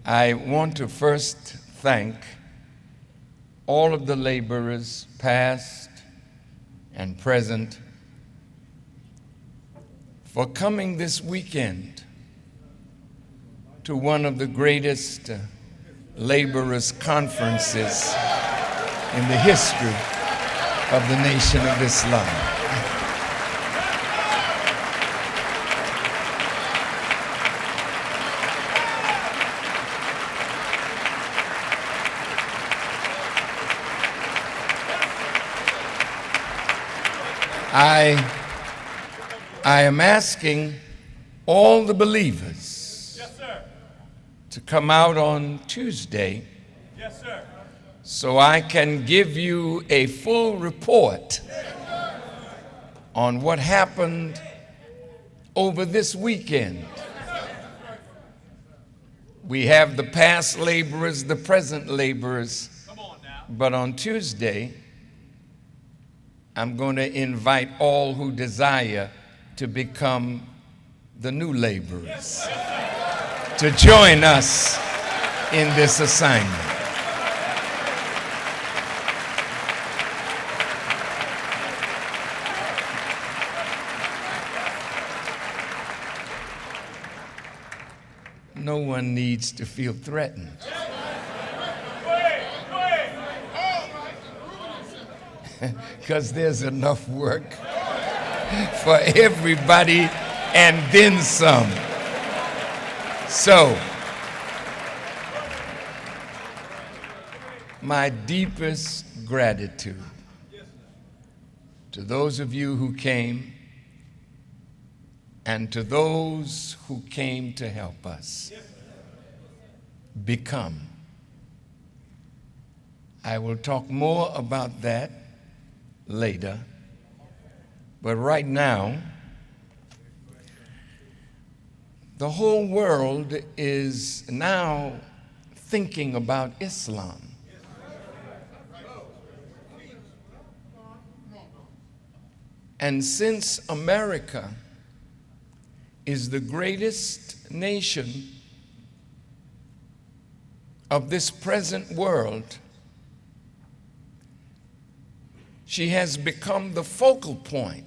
I want to first thank all of the laborers, past and present, for coming this weekend to one of the greatest laborers' conferences in the history of the Nation of Islam. I am asking all the believers to come out on Tuesday so I can give you a full report on what happened over this weekend. We have the past laborers, the present laborers, but on Tuesday, I'm going to invite all who desire to become the new laborers to join us in this assignment. No one needs to feel threatened. Because there's enough work for everybody and then some. So, my deepest gratitude to those of you who came and to those who came to help us become. I will talk more about that later, but right now, the whole world is now thinking about Islam. And since America is the greatest nation of this present world, she has become the focal point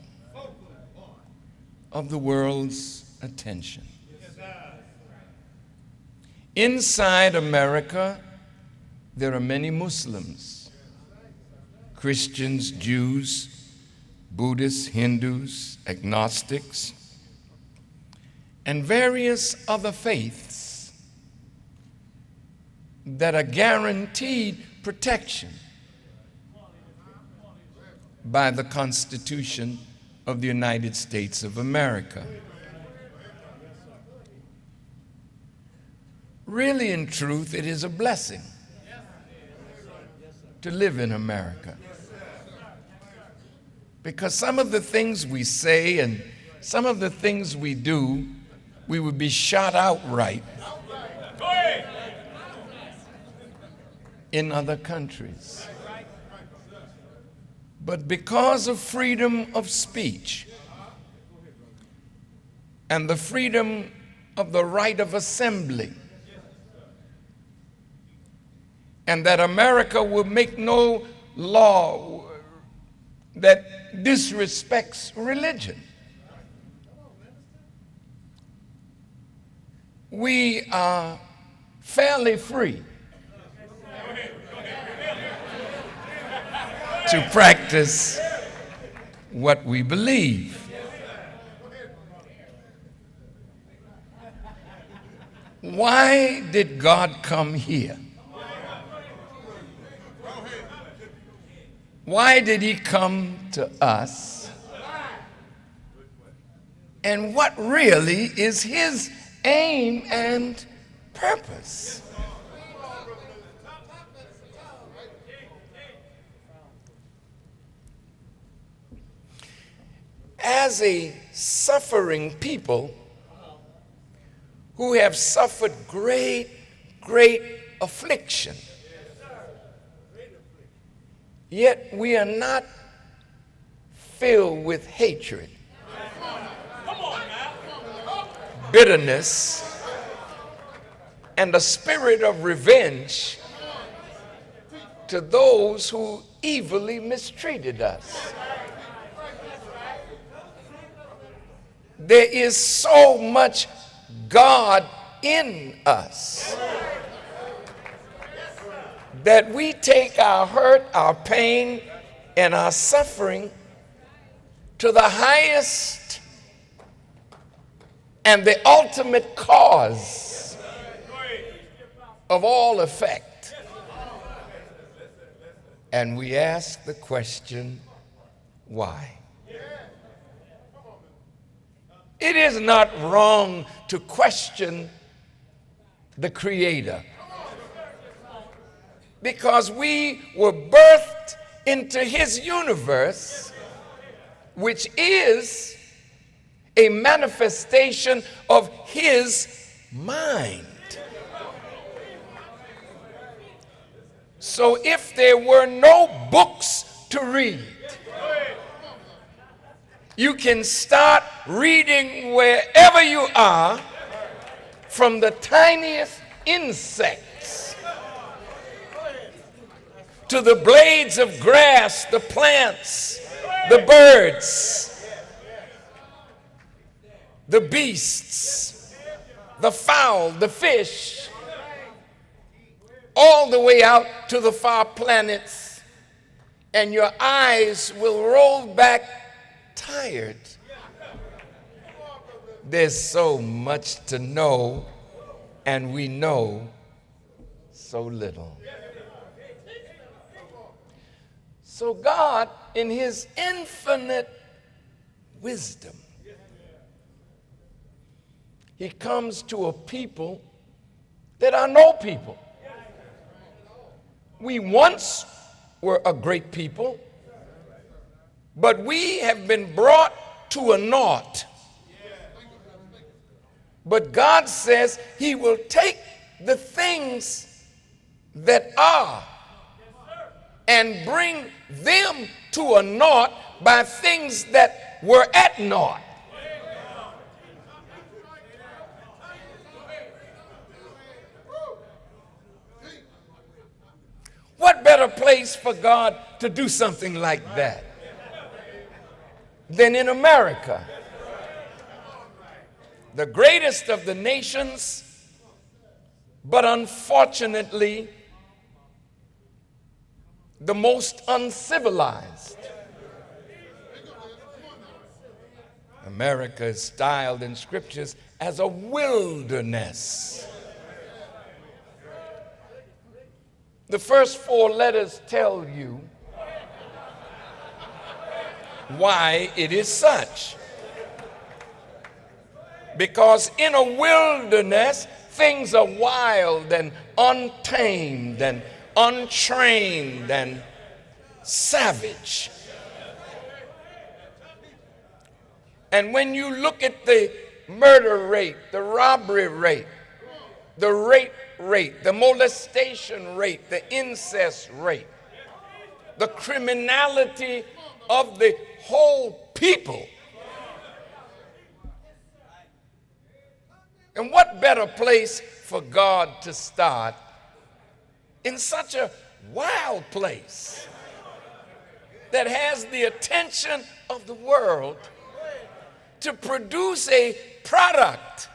of the world's attention. Inside America, there are many Muslims, Christians, Jews, Buddhists, Hindus, agnostics, and various other faiths that are guaranteed protection by the Constitution of the United States of America. Really, in truth, it is a blessing to live in America. Because some of the things we say and some of the things we do, we would be shot outright in other countries. But because of freedom of speech and the freedom of the right of assembly, and that America will make no law that disrespects religion, we are fairly free to practice what we believe. Why did God come here? Why did he come to us? And what really is his aim and purpose? As a suffering people who have suffered great affliction, yet we are not filled with hatred, bitterness, and a spirit of revenge to those who evilly mistreated us. There is so much God in us that we take our hurt, our pain, and our suffering to the highest and the ultimate cause of all effect. And we ask the question, why? It is not wrong to question the Creator, because we were birthed into His universe, which is a manifestation of His mind. So if there were no books to read, you can start reading wherever you are, from the tiniest insects to the blades of grass, the plants, the birds, the beasts, the fowl, the fish, all the way out to the far planets, and your eyes will roll back tired. There's so much to know, and we know so little. So God, in His infinite wisdom, He comes to a people that are no people. We once were a great people, but we have been brought to a naught. But God says He will take the things that are and bring them to a naught by things that were at naught. What better place for God to do something like that than in America? The greatest of the nations, but unfortunately the most uncivilized. America is styled in scriptures as a wilderness. The first four letters tell you why it is such. Because in a wilderness, things are wild and untamed and untrained and savage. And when you look at the murder rate, the robbery rate, the rape rate, the molestation rate, the incest rate, the criminality of the whole people. And what better place for God to start in such a wild place that has the attention of the world to produce a product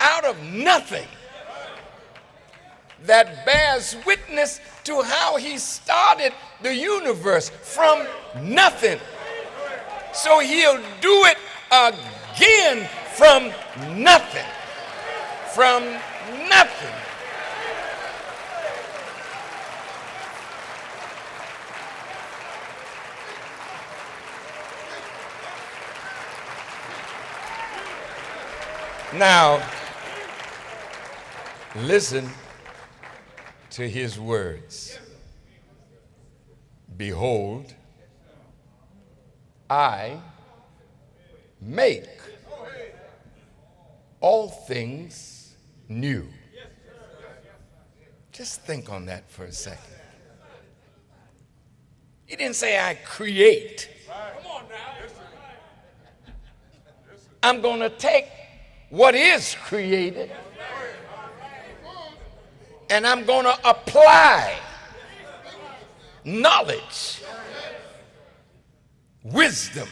out of nothing that bears witness to how He started the universe from nothing. So He'll do it again from nothing. From nothing. Now, listen to His words. Behold, I make all things new. Just think on that for a second. He didn't say I create. I'm going to take what is created And I'm going to apply knowledge, wisdom,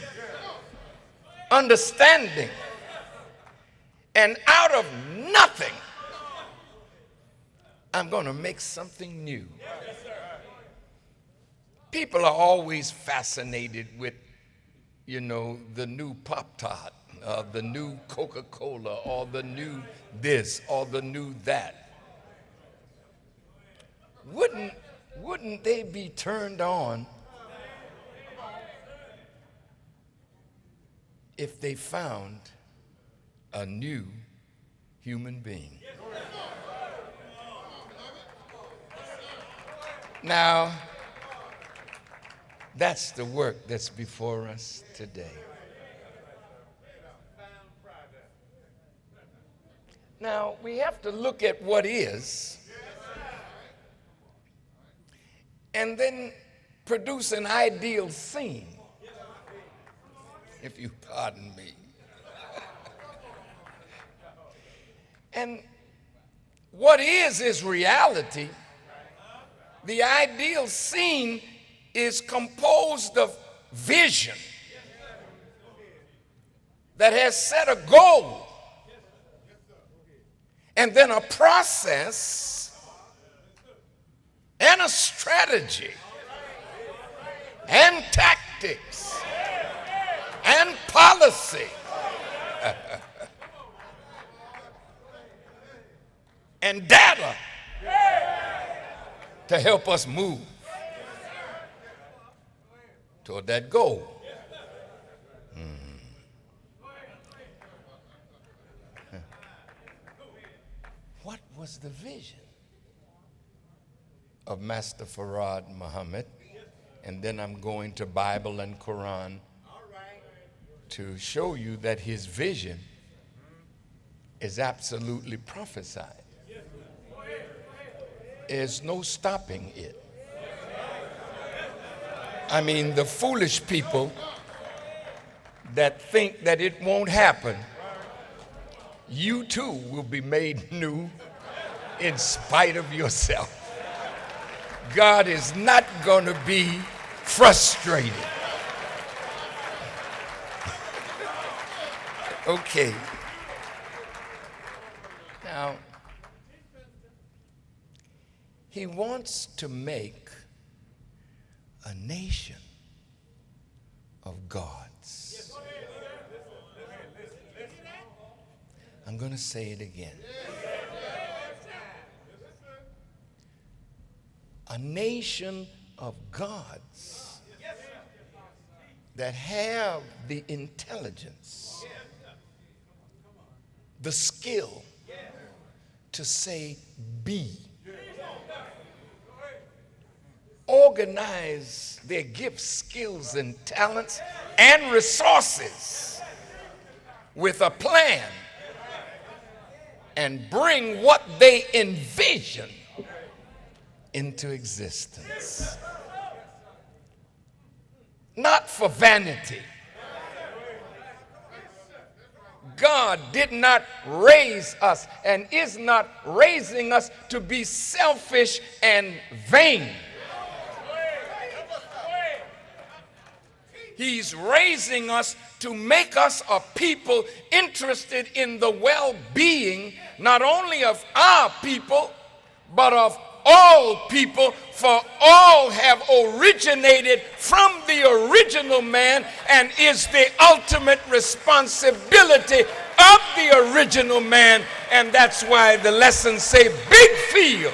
understanding, and out of nothing, I'm going to make something new. People are always fascinated with, the new Pop-Tart, the new Coca-Cola, or the new this, or the new that. Wouldn't they be turned on if they found a new human being? Now, that's the work that's before us today. Now, we have to look at what is and then produce an ideal scene, if you pardon me. And what is reality. The ideal scene is composed of vision that has set a goal and then a process and a strategy and tactics and policy and data to help us move toward that goal. What was the vision of Master Farad Muhammad? And then I'm going to Bible and Quran to show you that his vision is absolutely prophesied. There's no stopping it. I mean, the foolish people that think that it won't happen, you too will be made new in spite of yourself. God is not going to be frustrated. Okay. Now, he wants to make a nation of gods. I'm going to say it again. A nation of gods that have the intelligence, the skill to say be. Organize their gifts, skills, and talents and resources with a plan and bring what they envision into existence. Not for vanity. God did not raise us and is not raising us to be selfish and vain. He's raising us to make us a people interested in the well-being not only of our people, but of all people, for all have originated from the original man and is the ultimate responsibility of the original man. And that's why the lessons say big field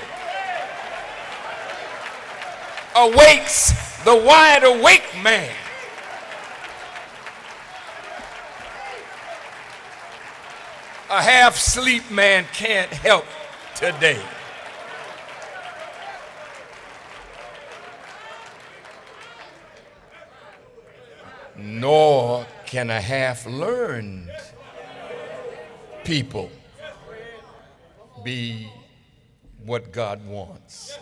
awakes the wide awake man. A half-sleep man can't help today. Nor can a half-learned people be what God wants.